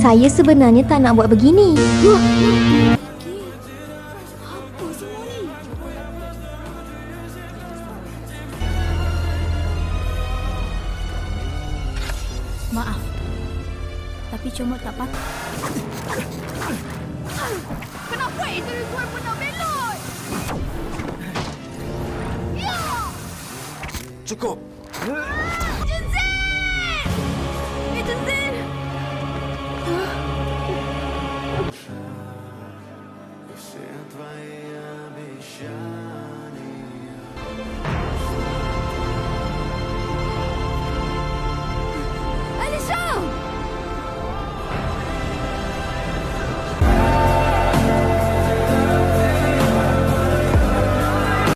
Saya sebenarnya tak nak buat begini. Apa semua ni? Maaf, tapi Comot tak patut. Kenapa Intellectual pun nak belot? Ya! Cukup. Jensen!